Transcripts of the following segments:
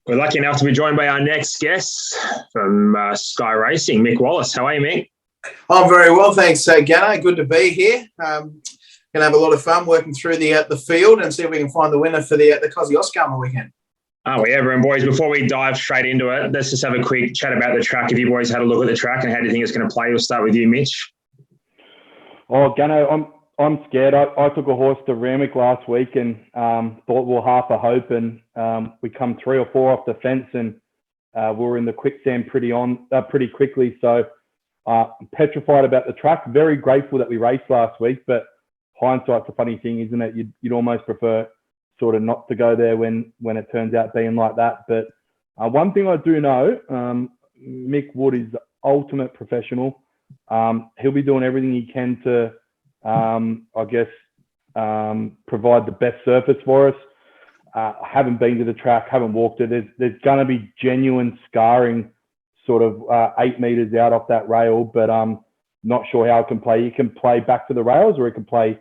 We're lucky enough to be joined by our next guest from Sky Racing, Mick Wallace. How are you, Mick? I'm very well, thanks, Gannon. Good to be here. Going to have a lot of fun working through the field and see if we can find the winner for the Kosciuszko on the weekend. Oh, yeah, everyone, boys. Before we dive straight into it, let's just have a quick chat about the track. If you boys had a look at the track and how do you think it's going to play, we'll start with you, Mitch. Oh, Gannon, I'm scared. I took a horse to Randwick last week and thought we were half a hope, and we come 3 or 4 off the fence and we were in the quicksand pretty quickly. So I'm petrified about the track. Very grateful that we raced last week, but hindsight's a funny thing, isn't it? You'd almost prefer sort of not to go there when it turns out being like that. But one thing I do know, Mick Wood is the ultimate professional. He'll be doing everything he can to provide the best surface for us. I haven't been to the track, haven't walked it. There's going to be genuine scarring sort of 8 meters out off that rail, but I'm not sure how it can play. You can play back to the rails, or it can play,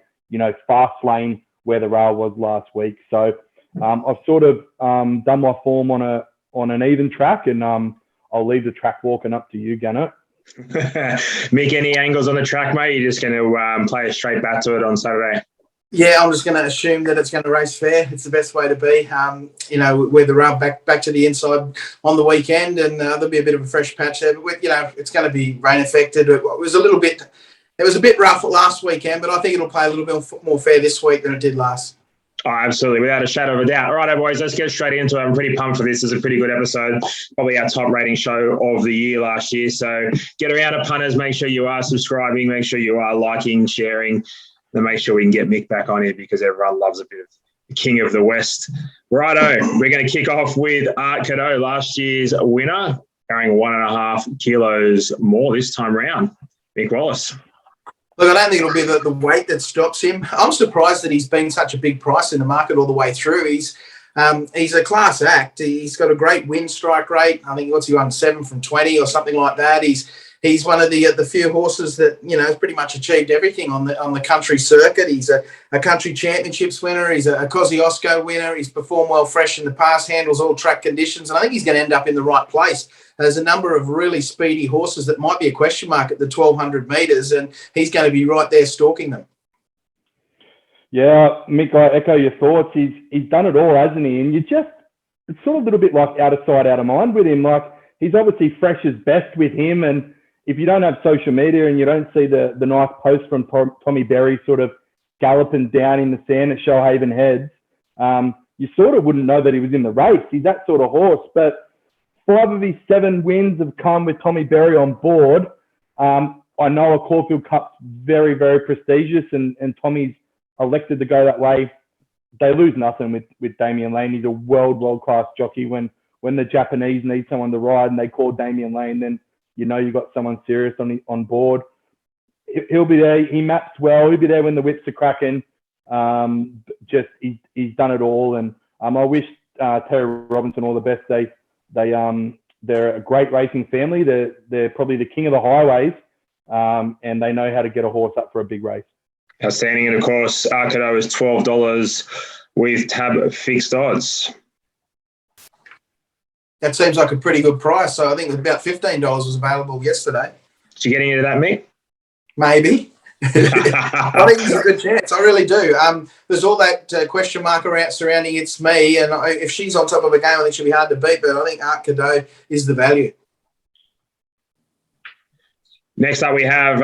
fast lane where the rail was last week. So I've sort of done my form on an even track, and I'll leave the track walking up to you, Gannon. Mick, any angles on the track, mate? You're just going to play a straight bat to it on Saturday? Yeah, I'm just going to assume that it's going to race fair. It's the best way to be. With the rail back to the inside on the weekend, and there'll be a bit of a fresh patch there. But it's going to be rain affected. It was a bit rough last weekend, but I think it'll play a little bit more fair this week than it did last. Oh, absolutely, without a shadow of a doubt. All right, boys, let's get straight into it. I'm pretty pumped for this. It's a pretty good episode, probably our top rating show of the year last year. So get around to punters. Make sure you are subscribing. Make sure you are liking, sharing, and make sure we can get Mick back on here because everyone loves a bit of the King of the West. Righto, we're going to kick off with Art Cadeau, last year's winner, carrying 1.5 kilos more this time round. Mick Wallace. Look, I don't think it'll be the weight that stops him. I'm surprised that he's been such a big price in the market all the way through. He's a class act. He's got a great win strike rate. I think he won 7 from 20 or something like that. He's one of the few horses that has pretty much achieved everything on the country circuit. He's a country championships winner. He's a Kosciuszko winner. He's performed well fresh in the past, handles all track conditions, and I think he's going to end up in the right place. There's a number of really speedy horses that might be a question mark at the 1,200 metres, and he's going to be right there stalking them. Yeah, Mick, I echo your thoughts. He's done it all, hasn't he? And it's sort of a little bit like out of sight, out of mind with him. Like, he's obviously fresh as best with him, and if you don't have social media and you don't see the nice post from Tommy Berry sort of galloping down in the sand at Shoalhaven Heads, you sort of wouldn't know that he was in the race. He's that sort of horse. But 5 of his 7 wins have come with Tommy Berry on board. I know a Caulfield Cup's very, very prestigious, and Tommy's elected to go that way. They lose nothing with Damian Lane. He's a world-class jockey. When the Japanese need someone to ride and they call Damian Lane, then you've got someone serious on board. He'll be there. He maps well. He'll be there when the whips are cracking. He's done it all. And I wish Terry Robinson all the best. They're a great racing family. They're probably the king of the highways, and they know how to get a horse up for a big race. Outstanding. And, of course, Art Cadeau is $12 with tab fixed odds. That seems like a pretty good price. So I think about $15 was available yesterday. Did you get into that, Mick? Maybe. I think there's a good chance. I really do. There's all that question mark around surrounding It's Me, and if she's on top of a game, I think she'll be hard to beat. But I think Art Cadeau is the value. Next up, we have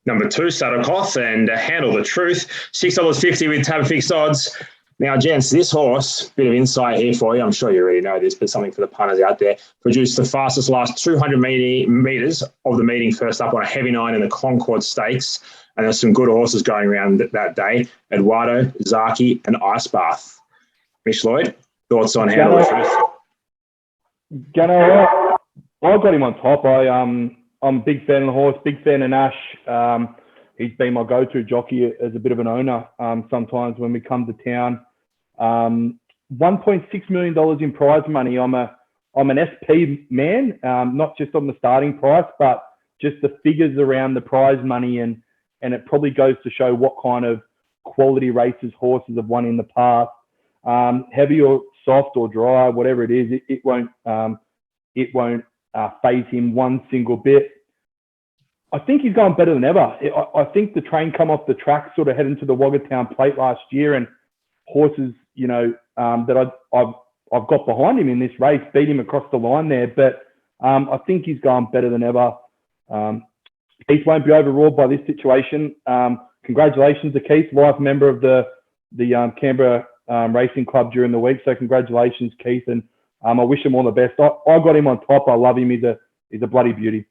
number 2, Sadakoth, and Handle the Truth, $6.50 with tab fixed odds. Now, gents, this horse, bit of insight here for you. I'm sure you already know this, but something for the punters out there. Produced the fastest last 200 metres of the meeting first up on a heavy 9 in the Concord Stakes. And there's some good horses going around that day. Eduardo, Zaki, and Ice Bath. Mitch, Lloyd, thoughts on Handle the Truth? I got him on top. I'm a big fan of the horse, big fan of Nash. He's been my go-to jockey as a bit of an owner sometimes when we come to town. $1.6 million in prize money. I'm an SP man, not just on the starting price, but just the figures around the prize money, and it probably goes to show what kind of quality races horses have won in the past. heavy or soft or dry, whatever it is, it won't phase him one single bit. I think he's gone better than ever. I think the train come off the track sort of heading to the Wagatown Plate last year, and horses, that I've got behind him in this race beat him across the line there. But I think he's gone better than ever. Keith won't be overruled by this situation. Congratulations to Keith, life member of the Canberra Racing Club during the week. So congratulations, Keith, and I wish him all the best. I got him on top. I love him. He's a bloody beauty.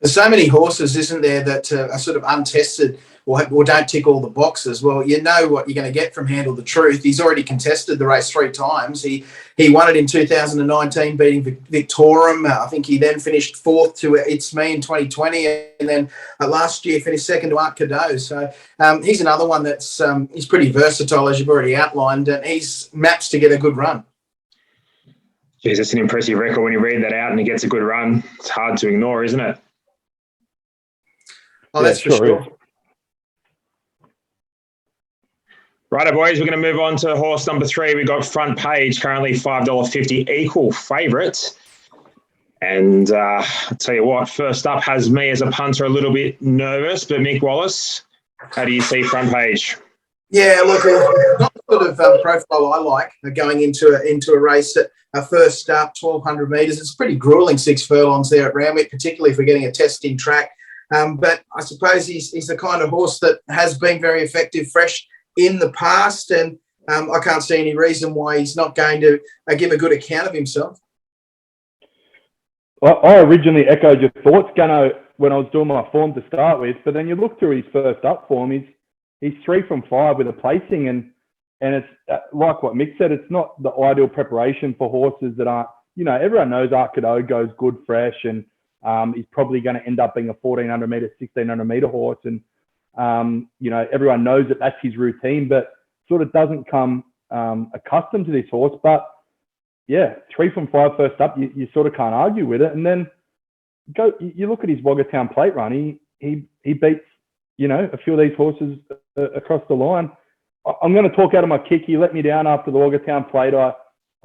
There's so many horses, isn't there, that are sort of untested or don't tick all the boxes. Well, you know what you're going to get from Handle the Truth. He's already contested the race 3 times. He won it in 2019, beating Victorum. I think he then finished 4th to It's Me in 2020, and then last year finished 2nd to Art Cadeau. So he's another one that's he's pretty versatile, as you've already outlined, and he's maps to get a good run. Jeez, it's an impressive record when you read that out and he gets a good run. It's hard to ignore, isn't it? Oh, that's for sure. Righto, boys, we're going to move on to horse number 3. We've got Front Page, currently $5.50 equal favourite. And I'll tell you what, first up has me as a punter a little bit nervous, but Mick Wallace, how do you see Front Page? Yeah, look, not the sort of profile I like going into a race at a first start, 1,200 metres. It's pretty gruelling 6 furlongs there at Randwick, particularly if we're getting a testing track. But I suppose he's the kind of horse that has been very effective, fresh in the past, and I can't see any reason why he's not going to give a good account of himself. Well, I originally echoed your thoughts, Gano, when I was doing my form to start with, but then you look through his first up form, he's 3 from 5 with a placing, and it's like what Mick said, it's not the ideal preparation for horses that aren't, everyone knows Art Cadeau goes good, fresh, and he's probably going to end up being a 1,400 metre, 1,600 metre horse. And, everyone knows that that's his routine, but sort of doesn't come accustomed to this horse. But, yeah, 3 from 5 first up, you sort of can't argue with it. And then you look at his Wagatown Plate run, he beats, a few of these horses across the line. I'm going to talk out of my kick. He let me down after the Wagatown Plate. I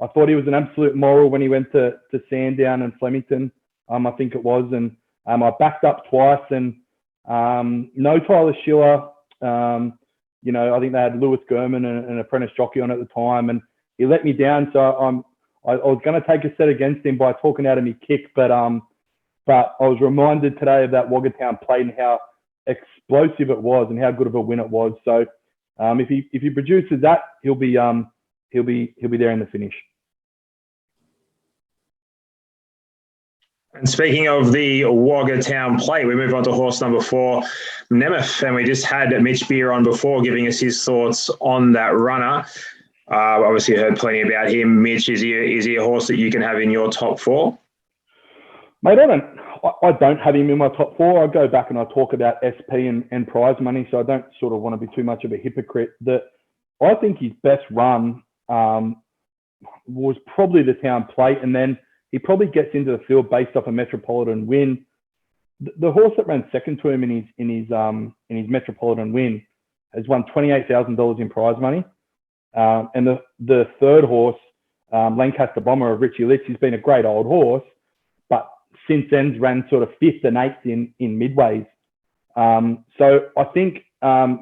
thought he was an absolute moral when he went to Sandown and Flemington. I think it was, and I backed up twice, and no Tyler Schiller. I think they had Lewis Gurman and an apprentice jockey on at the time, and he let me down. So I was going to take a set against him by talking out of me kick, but I was reminded today of that Wagatown Plate and how explosive it was and how good of a win it was. So if he produces that, he'll be there in the finish. And speaking of the Wagatown Plate, we move on to horse number 4, Nemeth, and we just had Mitch Beer on before giving us his thoughts on that runner. Obviously heard plenty about him. Mitch, is he a horse that you can have in your top 4? Mate, I don't have him in my top 4. I go back and I talk about SP and prize money, so I don't sort of want to be too much of a hypocrite. I think his best run was probably the Town Plate, and then he probably gets into the field based off a Metropolitan win. The horse that ran second to him in his Metropolitan win has won $28,000 in prize money. And the third horse, Lancaster Bomber of Richie Litch, he's been a great old horse, but since then ran sort of 5th and 8th in midways. So I think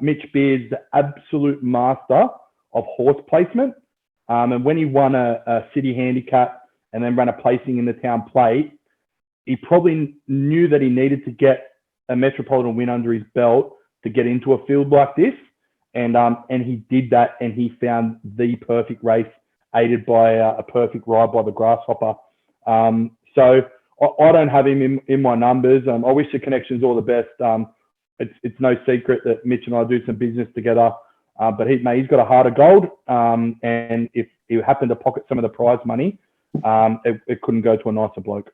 Mitch Beer's the absolute master of horse placement. And when he won a city handicap and then ran a placing in the Town Plate, he probably knew that he needed to get a Metropolitan win under his belt to get into a field like this. And he did that, and he found the perfect race, aided by a perfect ride by the Grasshopper. So I don't have him in my numbers. I wish the connections all the best. It's no secret that Mitch and I do some business together. But he's got a heart of gold. And if he happened to pocket some of the prize money, it couldn't go to a nicer bloke.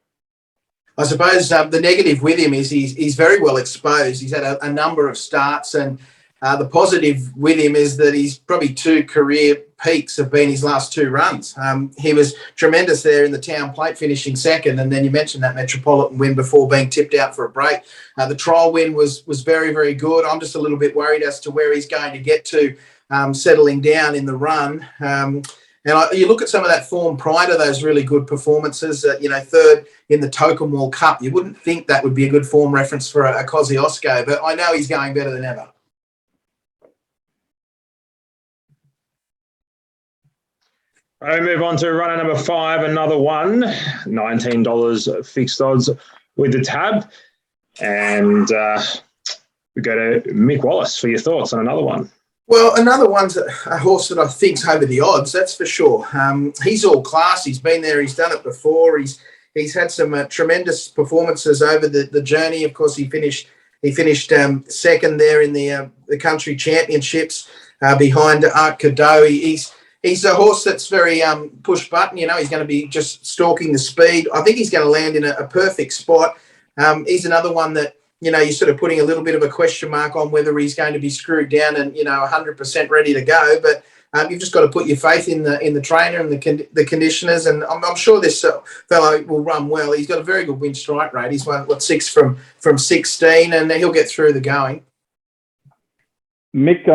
I suppose the negative with him is he's very well exposed. He's had a number of starts, and the positive with him is that he's probably 2 career peaks have been his last 2 runs. He was tremendous there in the Town Plate, finishing second, and then you mentioned that Metropolitan win before being tipped out for a break. The trial win was very, very good. I'm just a little bit worried as to where he's going to get to settling down in the run. You look at some of that form prior to those really good performances, third in the Tokemwall Cup. You wouldn't think that would be a good form reference for a Kosciuszko, but I know he's going better than ever. I move on to runner number 5, another one, $19 fixed odds with the tab. And we go to Mick Wallace for your thoughts on another one. Well, another one's a horse that I think's over the odds, that's for sure. He's all class. He's been there. He's done it before. He's had some tremendous performances over the journey. Of course, he finished second there in the country championships behind Art Cadeau. He's a horse that's very push button. He's going to be just stalking the speed. I think he's going to land in a perfect spot. He's another one that, you're sort of putting a little bit of a question mark on whether he's going to be screwed down and, 100% ready to go. But you've just got to put your faith in the trainer and the conditioners. And I'm sure this fellow will run well. He's got a very good win strike rate. He's won, 6 from 16, and he'll get through the going. Mick,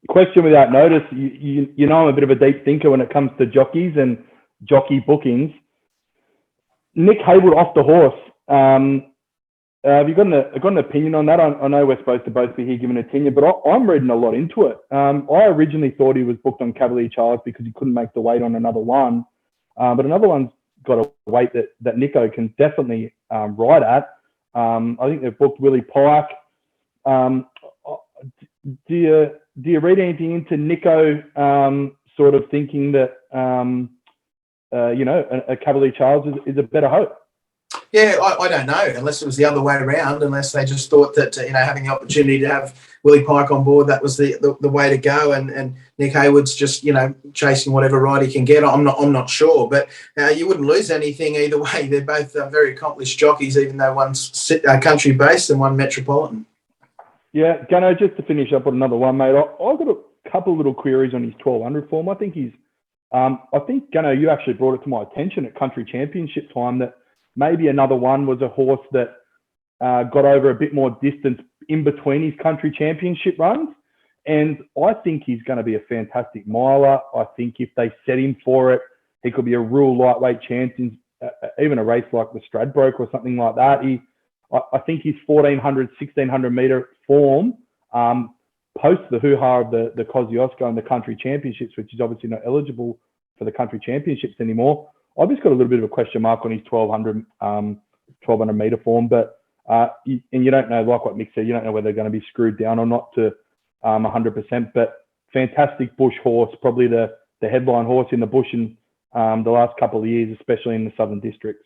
question without notice. I'm a bit of a deep thinker when it comes to jockeys and jockey bookings. Nick Haywood off the horse. Have you got an opinion on that? I know we're supposed to both be here giving an opinion, but I'm reading a lot into it. I originally thought he was booked on Cavalier Charles because he couldn't make the weight on another one. But another one's got a weight that Nico can definitely ride at. I think they've booked Willie Pike. Do you read anything into Nico sort of thinking that, a Cavalier Charles is a better hope? Yeah, I don't know, unless it was the other way around, unless they just thought that, having the opportunity to have Willie Pike on board, that was the way to go. And Nick Haywood's just, chasing whatever ride he can get. I'm not sure, but you wouldn't lose anything either way. They're both very accomplished jockeys, even though one's country-based and one metropolitan. Yeah, Gunnar, just to finish up with another one, mate, I've got a couple of little queries on his 1200 form. I think Gunnar, you actually brought it to my attention at country championship time that maybe another one was a horse that got over a bit more distance in between his country championship runs. And I think he's going to be a fantastic miler. I think if they set him for it, he could be a real lightweight chance in even a race like the Stradbroke or something like that. I think his 1400, 1600 metre form, post the hoo-ha of the Kosciuszko and the country championships, which is obviously not eligible for the country championships anymore. I've just got a little bit of a question mark on his 1200 metre form, but you don't know, like what Mick said, you don't know whether they're going to be screwed down or not to 100%, but fantastic bush horse, probably the headline horse in the bush in the last couple of years, especially in the Southern Districts.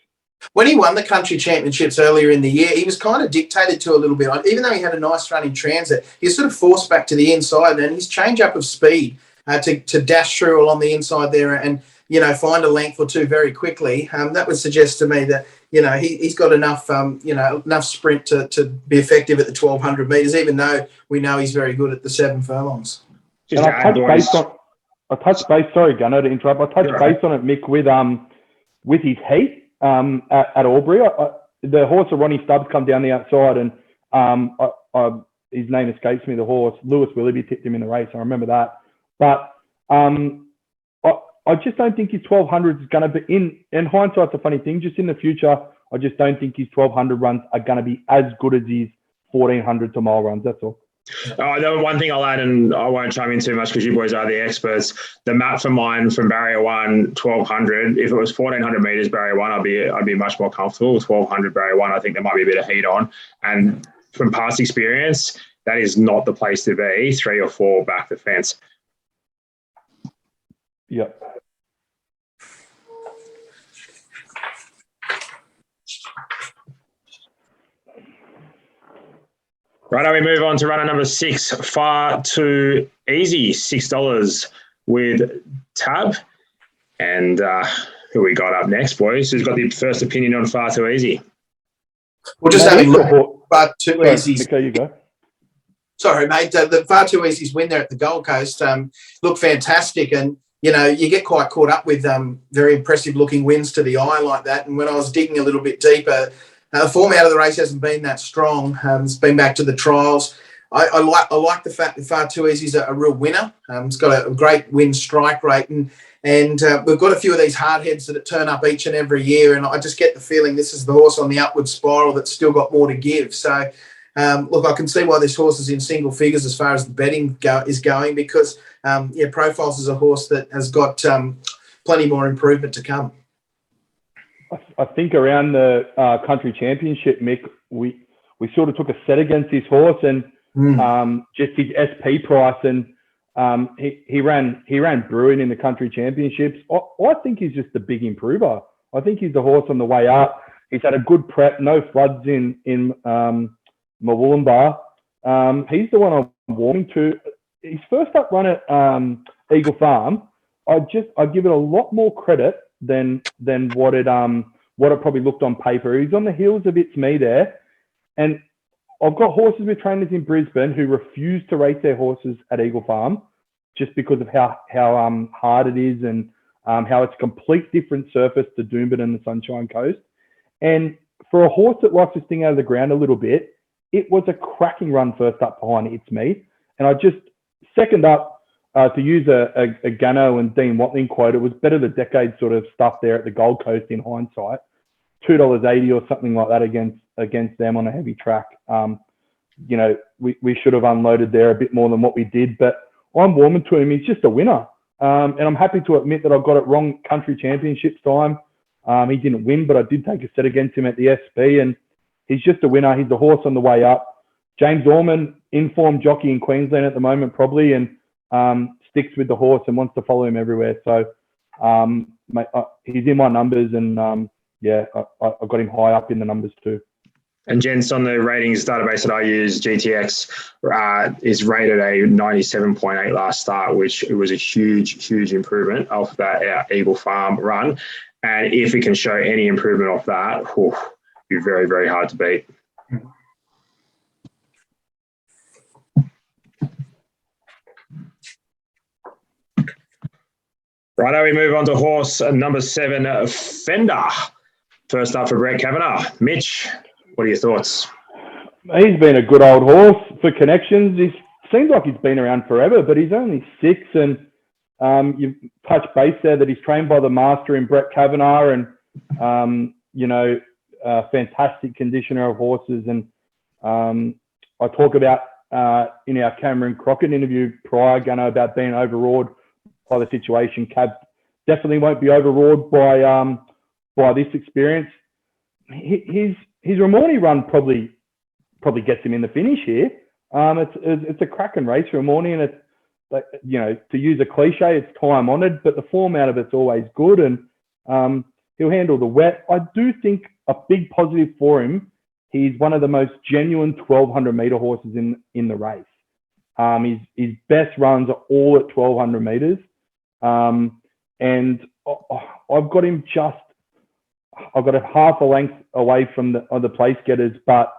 When he won the country championships earlier in the year, he was kind of dictated to a little bit. Even though he had a nice run in transit, he was sort of forced back to the inside, and his change-up of speed to dash through along the inside there and, find a length or two very quickly, that would suggest to me that, he's got enough, enough sprint to be effective at the 1200 metres, even though we know he's very good at the 7 furlongs. I touched base, sorry, Gunnar, to interrupt. I touched base on it, Mick, with his heat at Albury. The horse of Ronnie Stubbs come down the outside, and his name escapes me, the horse. Lewis Willoughby tipped him in the race, I remember that. But I just don't think his 1200 is going to be, in hindsight's a funny thing, just in the future, I just don't think his 1200 runs are going to be as good as his 1400 to mile runs, that's all. The one thing I'll add, and I won't chime in too much because you boys are the experts, the map for mine from barrier 1, 1200, if it was 1400 metres barrier 1, I'd be much more comfortable. 1200 barrier 1, I think there might be a bit of heat on. And from past experience, that is not the place to be, 3 or 4 back the fence. Yep. Right, we move on to runner number 6, Far Too Easy, $6 with Tab. And who we got up next, boys? Who's got the first opinion on Far Too Easy? We'll just have a look at Far Too Easy's. Okay, you go. Sorry, mate. The Far Too Easy's win there at the Gold Coast looked fantastic, and you get quite caught up with very impressive looking wins to the eye like that. And when I was digging a little bit deeper, the form out of the race hasn't been that strong. It's been back to the trials. I like the fact that Far Too Easy is a real winner. It's got a great win strike rate, and we've got a few of these hardheads that turn up each and every year, and I just get the feeling this is the horse on the upward spiral that's still got more to give. So, look, I can see why this horse is in single figures as far as the betting is going, because Profiles is a horse that has got plenty more improvement to come. I think around the country championship, Mick, we sort of took a set against this horse, and just his SP price, and he ran brilliant in the country championships. I think he's just a big improver. I think he's the horse on the way up. He's had a good prep, no floods in Mawullumbar. He's the one I'm warming to. His first up run at Eagle Farm, I give it a lot more credit than what it probably looked on paper. He's on the heels of It's Me there, and I've got horses with trainers in Brisbane who refuse to race their horses at Eagle Farm just because of how hard it is, and how it's a complete different surface to Doomben and the Sunshine Coast. And for a horse that likes to sting out of the ground a little bit, it was a cracking run first up behind It's Me. And I just second up, to use a Gano and Dean Watling quote, it was better the decade sort of stuff there at the Gold Coast in hindsight. $2.80 or something like that against them on a heavy track. We should have unloaded there a bit more than what we did, but I'm warming to him. He's just a winner. And I'm happy to admit that I got it wrong country championships time. He didn't win, but I did take a set against him at the SP, and he's just a winner. He's the horse on the way up. James Orman, informed jockey in Queensland at the moment, probably, and sticks with the horse and wants to follow him everywhere. So he's in my numbers, and I got him high up in the numbers too. And gents, on the ratings database that I use, GTX is rated a 97.8 last start, which was a huge improvement off that Eagle Farm run. And if it can show any improvement off that, it'll be very, very hard to beat. Righto, we move on to horse number 7, Fender. First up for Brett Kavanagh. Mitch, what are your thoughts? He's been a good old horse for connections. He seems like he's been around forever, but he's only 6, and you've touched base there that he's trained by the master in Brett Kavanagh, and fantastic conditioner of horses. And I talk about in our Cameron Crockett interview prior, Gunnar, about being overawed by the situation. Cab definitely won't be overawed by this experience. His Ramornie run probably gets him in the finish here. It's a cracking race for Ramornie, and it's, to use a cliche, it's time honoured, but the form out of it's always good, and he'll handle the wet. I do think a big positive for him, he's one of the most genuine 1,200 metre horses in the race. His best runs are all at 1,200 metres. And I've got him I've got a half a length away from the place getters, but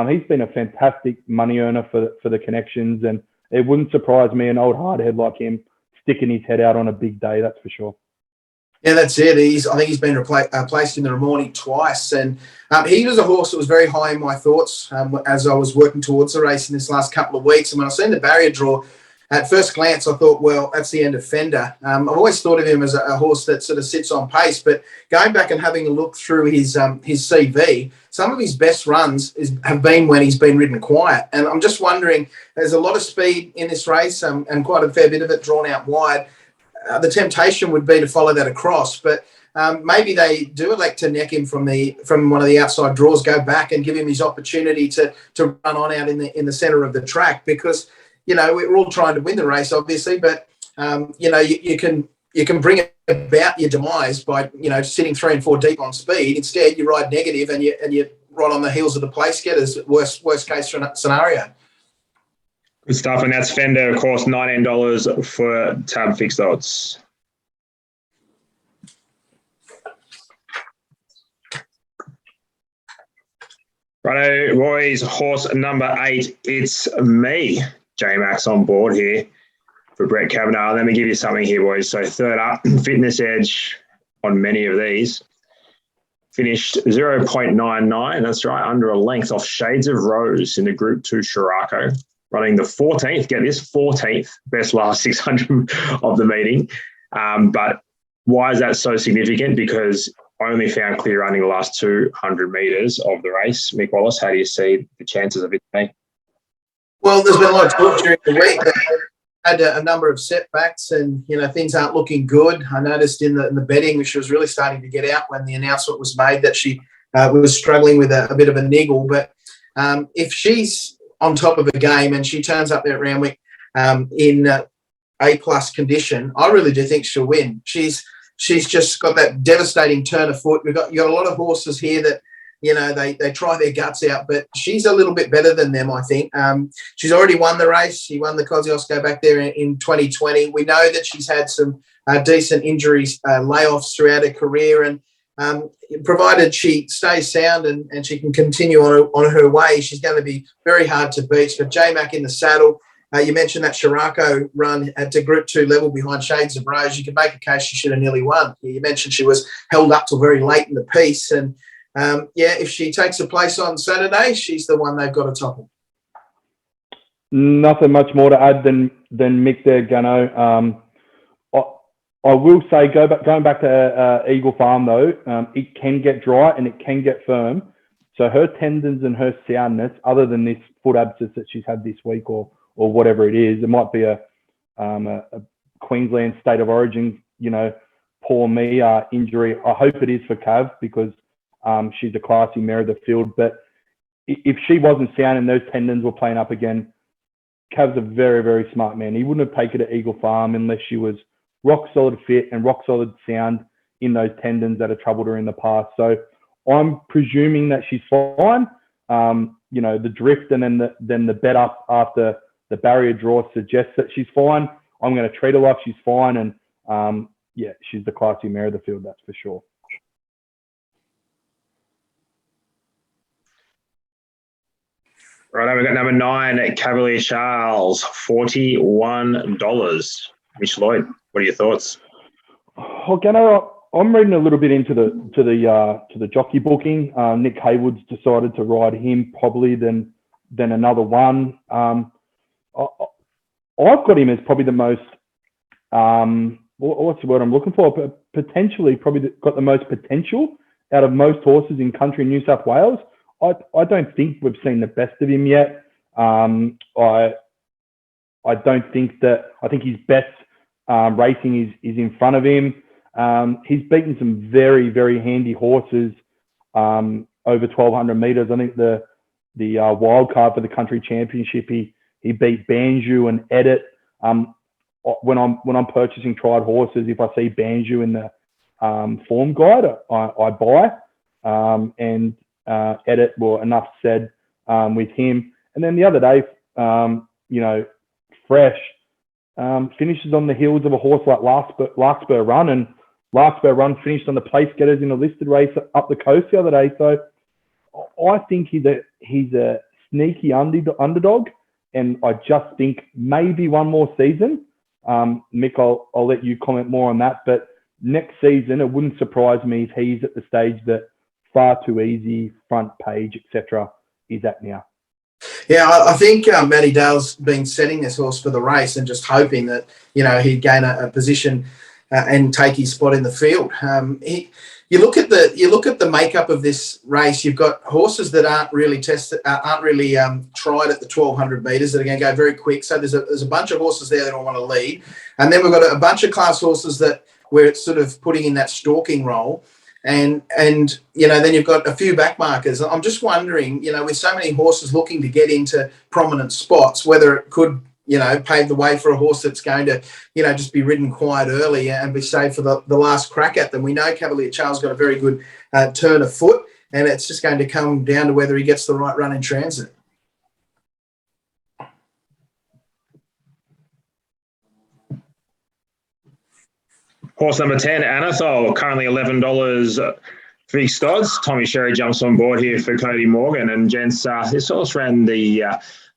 he's been a fantastic money earner for the connections, and it wouldn't surprise me an old hardhead like him sticking his head out on a big day, that's for sure. Yeah, that's it. I think he's been placed in the Ramornie twice, and he was a horse that was very high in my thoughts as I was working towards the race in this last couple of weeks. And when I seen the barrier draw, at first glance, I thought, well, that's the end of Fender. I've always thought of him as a horse that sort of sits on pace, but going back and having a look through his CV, some of his best runs have been when he's been ridden quiet. And I'm just wondering, there's a lot of speed in this race and quite a fair bit of it drawn out wide. The temptation would be to follow that across, but maybe they do elect to neck him from one of the outside draws, go back and give him his opportunity to run on out in the centre of the track, because we're all trying to win the race, obviously, but you can bring about your demise by sitting 3 and 4 deep on speed. Instead, you ride negative and you're right on the heels of the place getters. Worst case scenario. Good stuff, and that's Fender, of course, $19 for tab fixed odds. Righto, boys, horse number 8, It's Me. J-Max on board here for Brett Kavanagh. Let me give you something here, boys. So third up, Fitness Edge on many of these. Finished 0.99, that's right, under a length off Shades of Rose in the Group 2 Scirocco. running the 14th, get this, 14th best last 600 of the meeting. But why is that so significant? Because I only found clear running the last 200 metres of the race. Mick Wallace, how do you see the chances of it today? Well, there's been a lot of talk during the week. Had a number of setbacks, and things aren't looking good. I noticed in the betting, which was really starting to get out when the announcement was made, that she was struggling with a bit of a niggle. But if she's on top of a game and she turns up there at Randwick in A+ condition, I really do think she'll win. She's just got that devastating turn of foot. You got a lot of horses here that they try their guts out, but she's a little bit better than them, I think. She's already won the race. She won the Kosciuszko back there in 2020. We know that she's had some decent injuries, layoffs throughout her career, and provided she stays sound and she can continue on her way, she's going to be very hard to beat. She's got J-Mac in the saddle. You mentioned that Scirocco run to Group 2 level behind Shades of Rose. You could make a case she should have nearly won. You mentioned she was held up till very late in the piece, and if she takes a place on Saturday, she's the one they've got to topple. Nothing much more to add than Mick there, Gano. I will say, going back to Eagle Farm, though, it can get dry and it can get firm. So her tendons and her soundness, other than this foot abscess that she's had this week or whatever it is, it might be a Queensland state of origin, poor me injury. I hope it is for Cav, because she's a classy mare of the field. But if she wasn't sound and those tendons were playing up again, Cav's a very, very smart man. He wouldn't have taken her to Eagle Farm unless she was rock solid fit and rock solid sound in those tendons that have troubled her in the past. So I'm presuming that she's fine. The drift and then the bet up after the barrier draw suggests that she's fine. I'm going to treat her like she's fine. And she's the classy mare of the field, that's for sure. Right, we've got number 9 at Cavalier Charles, $41. Mitch Lloyd, what are your thoughts? Oh, Gano, I'm reading a little bit into the jockey booking. Nick Haywood's decided to ride him probably than another one. I've got him as probably the most what's the word I'm looking for? But potentially probably got the most potential out of most horses in country New South Wales. I don't think we've seen the best of him yet. I don't think that. I think his best racing is in front of him. He's beaten some very, very handy horses over 1,200 metres. I think the wild card for the country championship, he beat Banju and Edit. When I'm purchasing tried horses, if I see Banju in the form guide, I buy. And Edit, well, enough said with him. And then the other day, Fresh finishes on the heels of a horse like Larkspur Run, and Larkspur Run finished on the place getters in a listed race up the coast the other day. So I think he's a sneaky underdog, and I just think maybe one more season. Mick, I'll let you comment more on that, but next season it wouldn't surprise me if he's at the stage that Far Too Easy, Front Page, etc. is at now. Yeah, I think Matty Dale's been setting this horse for the race and just hoping that he'd gain a position and take his spot in the field. You look at the makeup of this race. You've got horses that aren't really tested, aren't really tried at the 1,200 metres that are going to go very quick. So there's a bunch of horses there that all want to lead, and then we've got a bunch of class horses where it's sort of putting in that stalking role. And then you've got a few backmarkers. I'm just wondering, with so many horses looking to get into prominent spots, whether it could, pave the way for a horse that's going to, just be ridden quite early and be saved for the last crack at them. We know Cavalier Charles got a very good turn of foot, and it's just going to come down to whether he gets the right run in transit. Horse number 10, Anethole, currently $11 fixed odds. Tommy Sherry jumps on board here for Cody Morgan. And gents, this horse ran the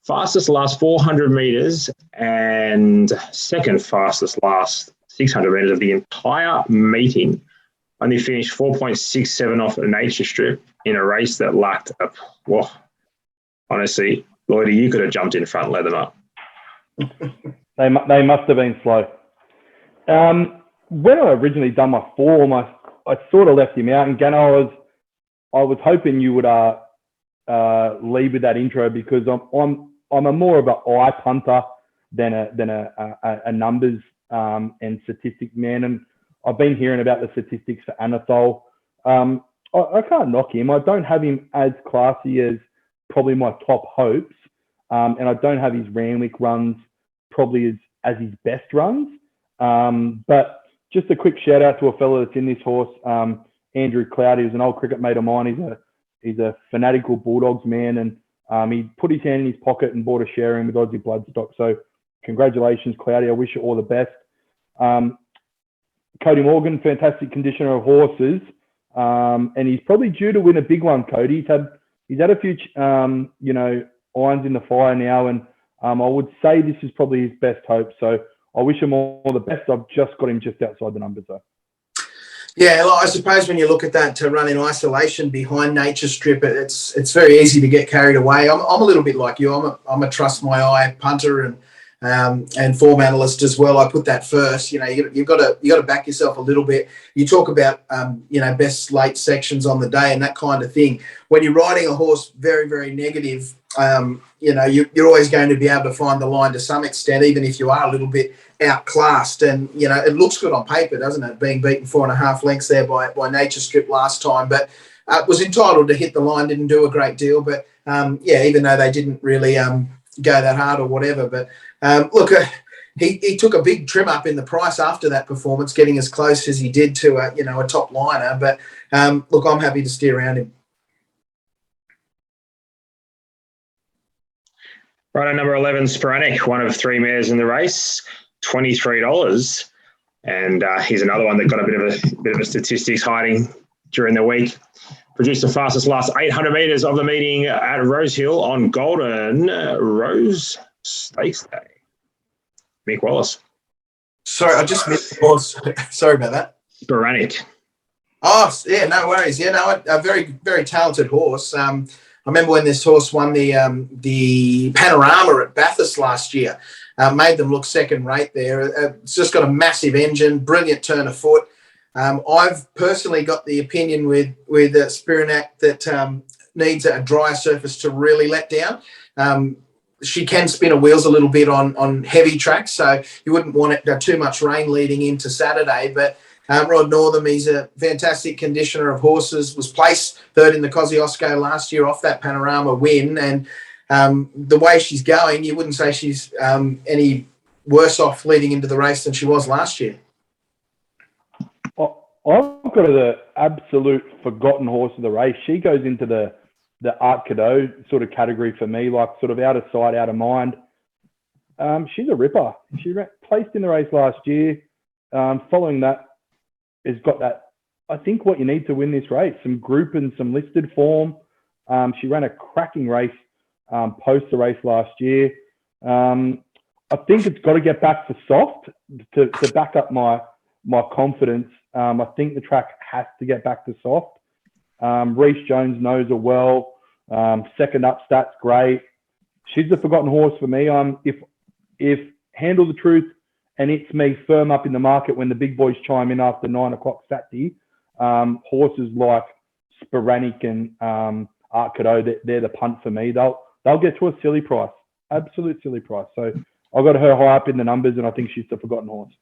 fastest last 400 metres and second fastest last 600 metres of the entire meeting. Only finished 4.67 off a nature strip in a race that lacked honestly, Lloyd, you could have jumped in front and led them up. They must have been slow. When I originally done my form, I sort of left him out. And Gannon, I was hoping you would lead with that intro, because I'm a more of an eye punter than a numbers and statistics man. And I've been hearing about the statistics for Anethole. I can't knock him. I don't have him as classy as probably my top hopes, and I don't have his Randwick runs probably as his best runs. But just a quick shout out to a fellow that's in this horse, Andrew Cloud. He was an old cricket mate of mine. He's a fanatical Bulldogs man, and he put his hand in his pocket and bought a sharing with Aussie Bloodstock. So congratulations, Cloudy. I wish you all the best. Cody Morgan, fantastic conditioner of horses, and he's probably due to win a big one. Cody, he's had a few irons in the fire now, and I would say this is probably his best hope. So I wish him all the best. I've just got him just outside the numbers though. Yeah, I suppose when you look at that to run in isolation behind Nature Strip, it's very easy to get carried away. I'm a little bit like you. I'm a trust my eye punter and form analyst as well. I put that first. You've got to back yourself a little bit. You talk about best late sections on the day and that kind of thing. When you're riding a horse very, very negative, you're always going to be able to find the line to some extent, even if you are a little bit outclassed. And it looks good on paper, doesn't it? Being beaten 4.5 lengths there by Nature Strip last time, but was entitled to hit the line. Didn't do a great deal, but even though they didn't really go that hard or whatever, but. He took a big trim up in the price after that performance, getting as close as he did to a top liner. But I'm happy to steer around him. Right, number 11, Sporadic, one of 3 mares in the race, $23, and he's another one that got a bit of a statistics hiding during the week. Produced the fastest last 800 metres of the meeting at Rosehill on Golden Rose Stakes Day. Mick Wallace. Sorry, I just missed the horse. Sorry about that. Sporadic. Oh, yeah, no worries. Yeah, no, a very, very talented horse. I remember when this horse won the Panorama at Bathurst last year. Made them look second rate there. It's just got a massive engine, brilliant turn of foot. I've personally got the opinion with Sporadic that needs a drier surface to really let down. She can spin her wheels a little bit on heavy tracks, so you wouldn't want it too much rain leading into Saturday. But Rod Northam, he's a fantastic conditioner of horses, was placed third in the Kosciuszko last year off that Panorama win. And the way she's going, you wouldn't say she's any worse off leading into the race than she was last year. I've got the absolute forgotten horse of the race. She goes into the Art Cadeau sort of category for me, like sort of out of sight, out of mind. She's a ripper. She placed in the race last year. Following that, has got that, I think, what you need to win this race, some group and some listed form. She ran a cracking race post the race last year. I think it's got to get back to soft to back up my confidence. I think the track has to get back to soft. Reece Jones knows her well. Second up stats, great. She's the forgotten horse for me. If Handle the Truth and It's Me firm up in the market when the big boys chime in after 9 o'clock Saturday, horses like Sporadic and Art Cadeau, they're the punt for me. They'll get to a silly price, absolute silly price. So I've got her high up in the numbers, and I think she's the forgotten horse.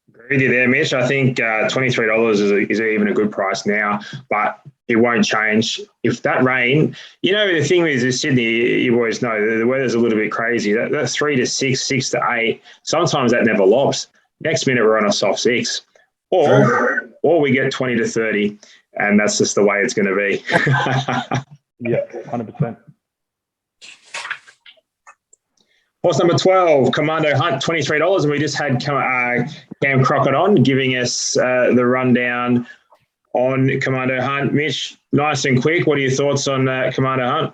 Agree with you there, Mitch. I think $23 is even a good price now, but it won't change. If that rain, the thing is Sydney, you always know the weather's a little bit crazy. That 3 to 6, 6 to 8, sometimes that never lobs. Next minute we're on a soft 6, or we get 20 to 30, and that's just the way it's going to be. Yeah, 100%. Horse number 12, Commando Hunt, $23, and we just had Cam Crockett on giving us the rundown on Commando Hunt. Mitch, nice and quick. What are your thoughts on Commando Hunt?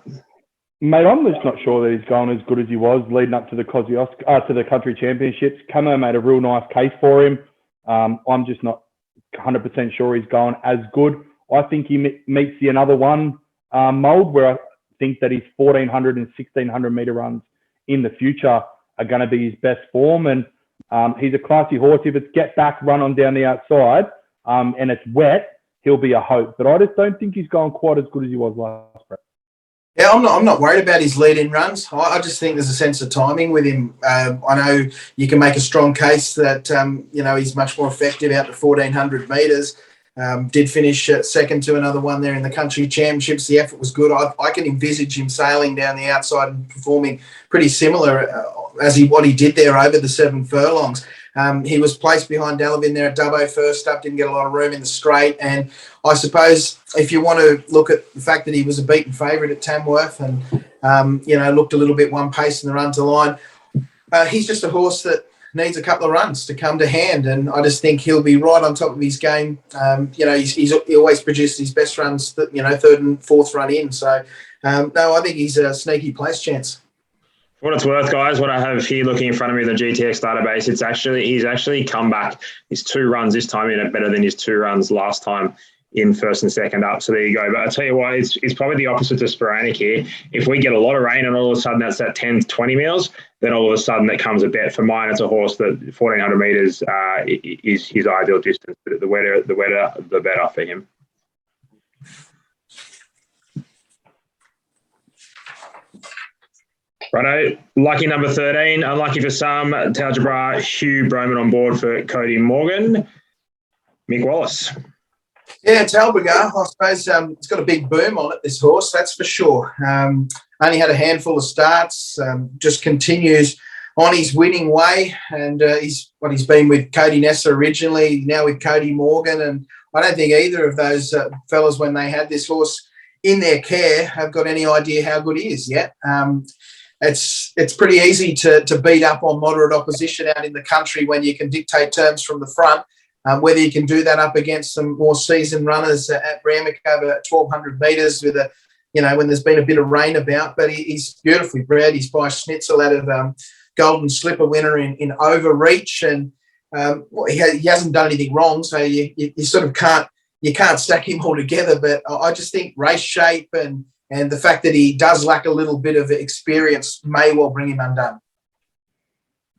Mate, I'm just not sure that he's going as good as he was leading up to the to the country championships. Camo made a real nice case for him. I'm just not 100% sure he's going as good. I think he meets the another one mould where think that his 1400 and 1600 meter runs in the future are going to be his best form. And he's a classy horse. If it's get back, run on down the outside, and it's wet, he'll be a hope. But I just don't think he's gone quite as good as he was last prep. Yeah, I'm not worried about his lead-in runs. I just think there's a sense of timing with him. I know you can make a strong case that, he's much more effective out to 1,400 metres. Did finish second to another one there in the country championships. The effort was good. I can envisage him sailing down the outside and performing pretty similar what he did there over the 7 furlongs. He was placed behind Delavin there at Dubbo first up, didn't get a lot of room in the straight. And I suppose if you want to look at the fact that he was a beaten favourite at Tamworth and, looked a little bit one pace in the run to line, he's just a horse that needs a couple of runs to come to hand. And I just think he'll be right on top of his game. He always produced his best runs, third and fourth run in. So, no, I think he's a sneaky place chance. For what it's worth, guys, what I have here looking in front of me, the GTX database, he's actually come back. His 2 runs this time in it better than his 2 runs last time in first and second up. So there you go. But I'll tell you what, it's probably the opposite to Sporadic here. If we get a lot of rain and all of a sudden that's at 10 to 20 mils, then all of a sudden that comes a bet. For mine, it's a horse that 1,400 metres is his ideal distance. The wetter, the better for him. Righto, lucky number 13, unlucky for some, Talgebra, Hugh Broman on board for Cody Morgan. Mick Wallace. Yeah, Talbot, I suppose it's got a big boom on it, this horse, that's for sure. Only had a handful of starts, just continues on his winning way, and he's been with Cody Nessa originally, now with Cody Morgan, and I don't think either of those fellas, when they had this horse in their care, have got any idea how good he is yet. It's pretty easy to beat up on moderate opposition out in the country when you can dictate terms from the front. Whether you can do that up against some more seasoned runners at Randwick over 1,200 metres with when there's been a bit of rain about, but he's beautifully bred. He's by Schnitzel out of Golden Slipper winner in Overreach, and he hasn't done anything wrong, so you sort of can't stack him all together. But I just think race shape and the fact that he does lack a little bit of experience may well bring him undone.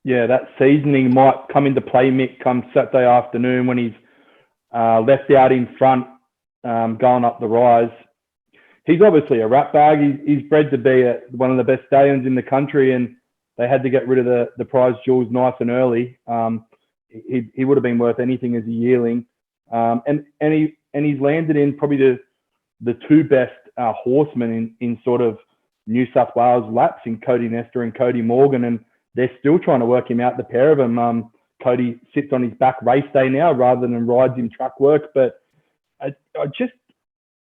Yeah, that seasoning might come into play, Mick, come Saturday afternoon when he's left out in front, going up the rise. He's obviously a rat bag. He's bred to be one of the best stallions in the country, and they had to get rid of the prize jewels nice and early. He would have been worth anything as a yearling. And he's landed in probably the 2 best horsemen in sort of New South Wales laps in Cody Nestor and Cody Morgan, and they're still trying to work him out, the pair of them. Cody sits on his back race day now rather than rides in track work, but I just,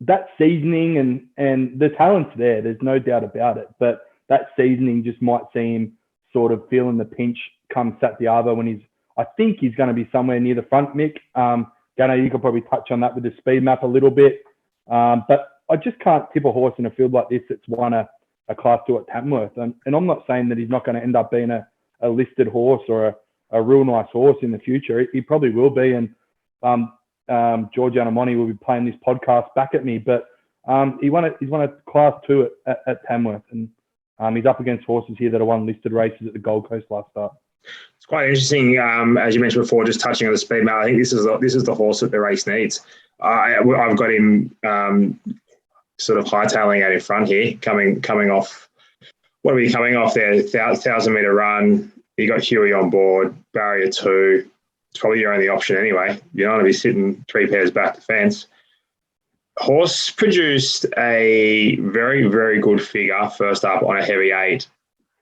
that seasoning and the talent's there, there's no doubt about it, but that seasoning just might see him sort of feeling the pinch come Saturday Arvo when I think he's going to be somewhere near the front, Mick. Gano, you could probably touch on that with the speed map a little bit, but I just can't tip a horse in a field like this that's won a Class 2 at Tamworth. And I'm not saying that he's not going to end up being a listed horse or a real nice horse in the future. He probably will be. And George Anamoni will be playing this podcast back at me. But he's won a Class 2 at Tamworth. And he's up against horses here that have won listed races at the Gold Coast last start. It's quite interesting, as you mentioned before, just touching on the speed map. I think this is the horse that the race needs. I've got him sort of hightailing out in front here, coming off. What are we coming off there? 1,000-metre run. You got Huey on board, barrier 2. It's probably your only option anyway. You don't want to be sitting 3 pairs back to fence. Horse produced a very, very good figure first up on a heavy 8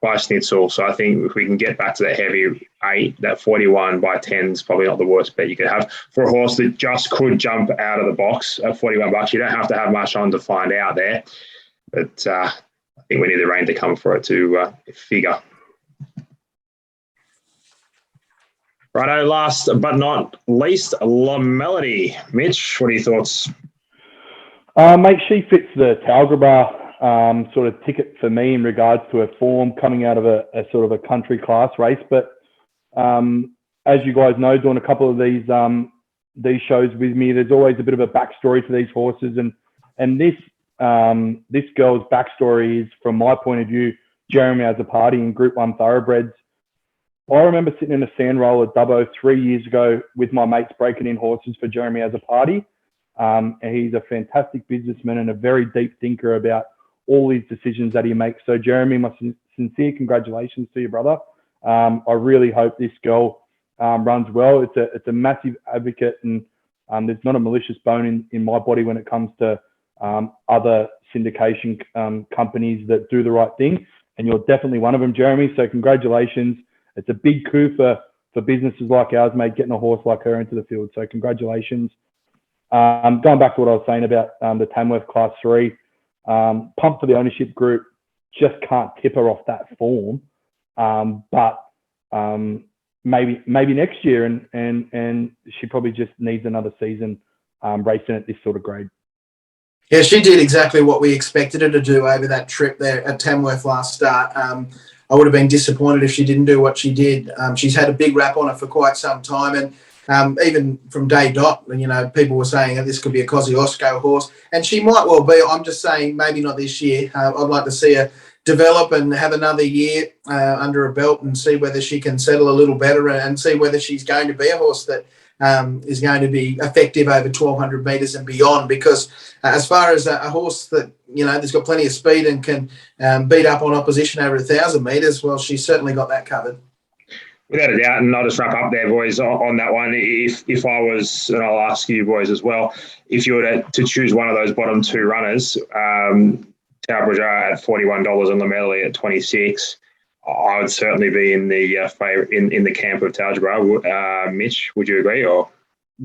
by Schnitzel. So I think if we can get back to that heavy 8, that 41 by 10 is probably not the worst bet you could have for a horse that just could jump out of the box at $41. You don't have to have much on to find out there. But I think we need the rain to come for it to figure. Righto, last but not least, La Melody. Mitch, what are your thoughts? Mate, she fits the Talgebra sort of ticket for me in regards to her form coming out of a sort of a country class race. But as you guys know, doing a couple of these shows with me, there's always a bit of a backstory to these horses. And this this girl's backstory is, from my point of view, Jeremy as a party in Group 1 thoroughbreds. I remember sitting in a sand roll at Dubbo 3 years ago with my mates breaking in horses for Jeremy as a party. And he's a fantastic businessman and a very deep thinker about all his decisions that he makes. So Jeremy, my sincere congratulations to you, brother. I really hope this girl runs well. It's a massive advocate, and there's not a malicious bone in my body when it comes to other syndication companies that do the right thing. And you're definitely one of them, Jeremy. So congratulations. It's a big coup for businesses like ours, mate, getting a horse like her into the field. So congratulations. Going back to what I was saying about the Tamworth Class 3, pumped for the ownership group. Just can't tip her off that form. But maybe next year, and she probably just needs another season racing at this sort of grade. Yeah, she did exactly what we expected her to do over that trip there at Tamworth last start. I would have been disappointed if she didn't do what she did. She's had a big rap on her for quite some time, and even from day dot, people were saying that this could be a Kosciuszko horse, and she might well be. I'm just saying maybe not this year. I'd like to see her develop and have another year under her belt and see whether she can settle a little better and see whether she's going to be a horse that is going to be effective over 1,200 metres and beyond, because as far as a horse that, there's got plenty of speed and can beat up on opposition over 1,000 metres, well, she's certainly got that covered. Without a doubt, and I'll just wrap up there, boys, on that one. If I was, and I'll ask you boys as well, if you were to choose one of those bottom two runners, Talbridger at $41 and Lamelli at 26, I would certainly be in the favourite in the camp of Talbridger. Mitch, would you agree? Or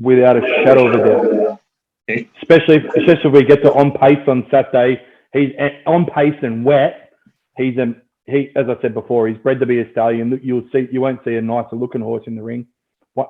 without a shadow of a doubt, yeah. especially if we get to on pace on Saturday. He's on pace and wet. He, as I said before, he's bred to be a stallion. You won't see a nicer looking horse in the ring.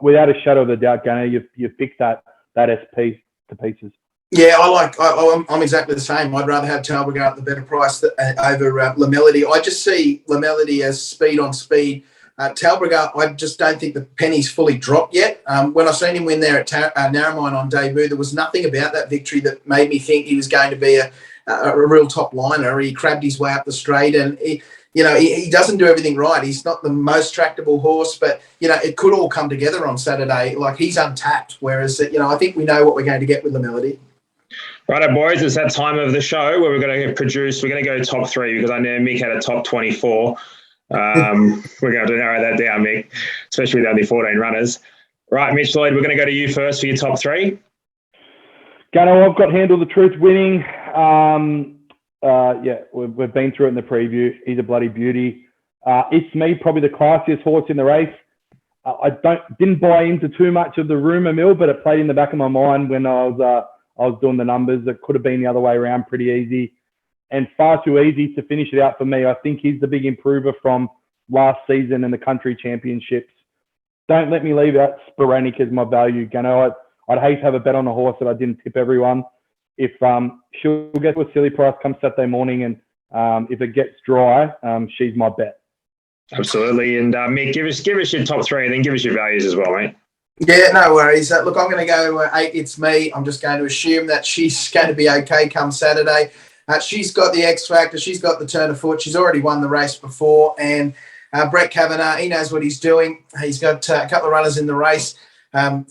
Without a shadow of a doubt, Gunner, you've picked that SP to pieces. Yeah, I'm exactly the same. I'd rather have Talbridger at the better price over Lamelody. I just see Lamelody as speed on speed. Talbridger, I just don't think the penny's fully dropped yet. When I seen him win there at Narromine on debut, there was nothing about that victory that made me think he was going to be a real top liner. He crabbed his way up the straight, and he doesn't do everything right. He's not the most tractable horse, but it could all come together on Saturday. Like, he's untapped, whereas I think we know what we're going to get with Lamelody. Righto, boys, it's that time of the show where we're going to go top three, because I know Mick had a top 24. We're going to narrow that down, Mick, especially with only 14 runners. Right, Mitch, Lloyd, we're going to go to you first for your top three. Gunnar, I've got Handle the Truth winning. We've been through it in the preview. He's a bloody beauty. It's me, probably the classiest horse in the race. I didn't buy into too much of the rumour mill, but it played in the back of my mind when I was doing the numbers. It could have been the other way around, pretty easy, and far too easy to finish it out for me. I think he's the big improver from last season in the country championships. Don't let me leave out Sporadic as my value. I'd hate to have a bet on a horse that I didn't tip everyone. If she'll get to a silly price come Saturday morning, and if it gets dry, she's my bet. Absolutely. And Mick, give us your top three, and then give us your values as well, mate. Yeah, no worries. Look, I'm going to go 8. It's me. I'm just going to assume that she's going to be okay come Saturday. She's got the X factor. She's got the turn of foot. She's already won the race before. And Brett Kavanagh, he knows what he's doing. He's got a couple of runners in the race. I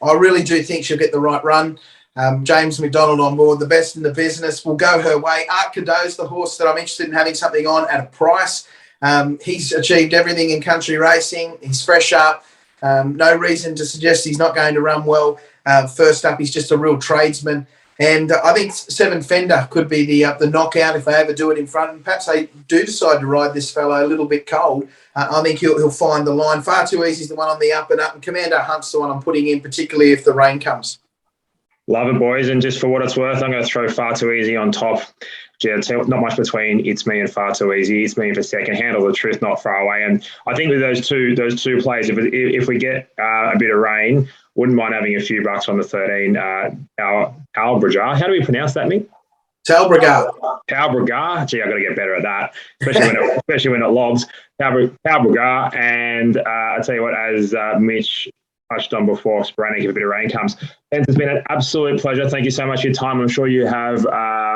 really do think she'll get the right run. James McDonald on board, the best in the business, will go her way. Art Cadeau's the horse that I'm interested in having something on at a price. He's achieved everything in country racing. He's fresh up. No reason to suggest he's not going to run well. First up, he's just a real tradesman. And I think 7 Fender could be the knockout if they ever do it in front. And perhaps they do decide to ride this fellow a little bit cold. I think he'll find the line. Far Too Easy is the one on the up and up. And Commando Hunt's the one I'm putting in, particularly if the rain comes. Love it, boys. And just for what it's worth, I'm going to throw Far Too Easy on top. Yeah, not much between It's Me and Far Too Easy. It's Me for second. Handle the Truth not far away. And I think with those two plays, if we get a bit of rain, wouldn't mind having a few bucks on the 13. Talbridger. How do we pronounce that, Mick? Talbridger. Talbridger. Gee, I've got to get better at that, especially when it lobs. Talbridger. And I tell you what, as Mitch touched on before, sporadic if a bit of rain comes. And it's been an absolute pleasure. Thank you so much for your time. I'm sure you have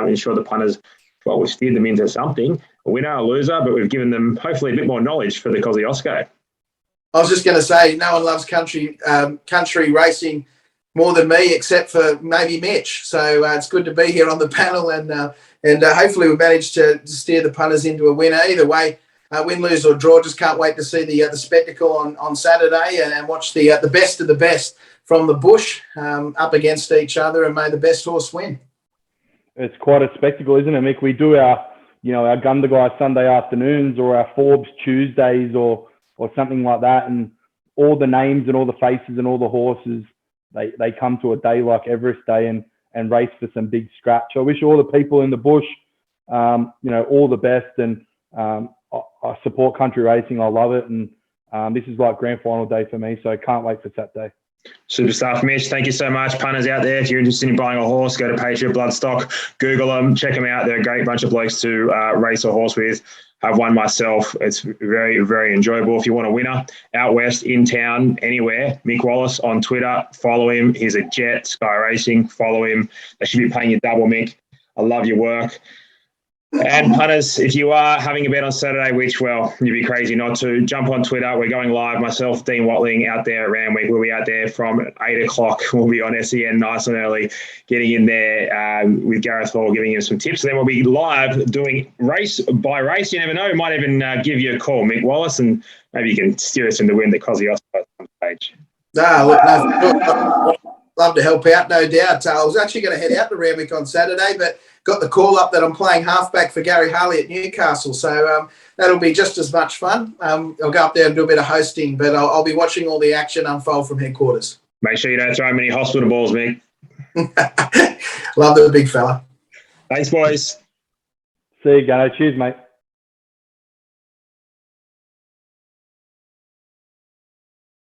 ensured the punters, well, we've steered them into something, a winner, a loser, but we've given them hopefully a bit more knowledge for the Kosciuszko. I was just going to say, no one loves country racing more than me, except for maybe Mitch. So it's good to be here on the panel, and hopefully we managed to steer the punters into a winner. Either way, win, lose or draw, just can't wait to see the spectacle on Saturday and watch the best of the best from the bush up against each other, and may the best horse win. It's quite a spectacle, isn't it, Mick? We do our Gunda Guy Sunday afternoons, or our Forbes Tuesdays, or something like that, and all the names and all the faces and all the horses, they come to a day like Everest Day and race for some big scratch. I wish all the people in the bush, all the best, and I support country racing. I love it, and this is like grand final day for me, so I can't wait for Saturday. Super stuff, Mitch. Thank you so much. Punters out there, if you're interested in buying a horse, go to Patriot Bloodstock, Google them, check them out. They're a great bunch of blokes to race a horse with. I've won myself. It's very, very enjoyable. If you want a winner out west, in town, anywhere, Mick Wallace on Twitter, follow him. He's a jet, Sky Racing, follow him. They should be paying you double, Mick. I love your work. And punters, if you are having a bet on Saturday, which, well, you'd be crazy not to, jump on Twitter. We're going live. Myself, Dean Watling, out there at Randwick. We'll be out there from 8 o'clock. We'll be on SEN nice and early, getting in there with Gareth Hall, giving him some tips. And then we'll be live doing race by race. You never know. We might even give you a call, Mick Wallace, and maybe you can steer us in the wind at Kosciuszko at some stage. Love to help out, no doubt. I was actually going to head out to Randwick on Saturday, but got the call up that I'm playing halfback for Gary Harley at Newcastle. So that'll be just as much fun. I'll go up there and do a bit of hosting, but I'll be watching all the action unfold from headquarters. Make sure you don't throw many hospital balls, Mick. Love the big fella. Thanks, boys. See you, Gano. Cheers, mate.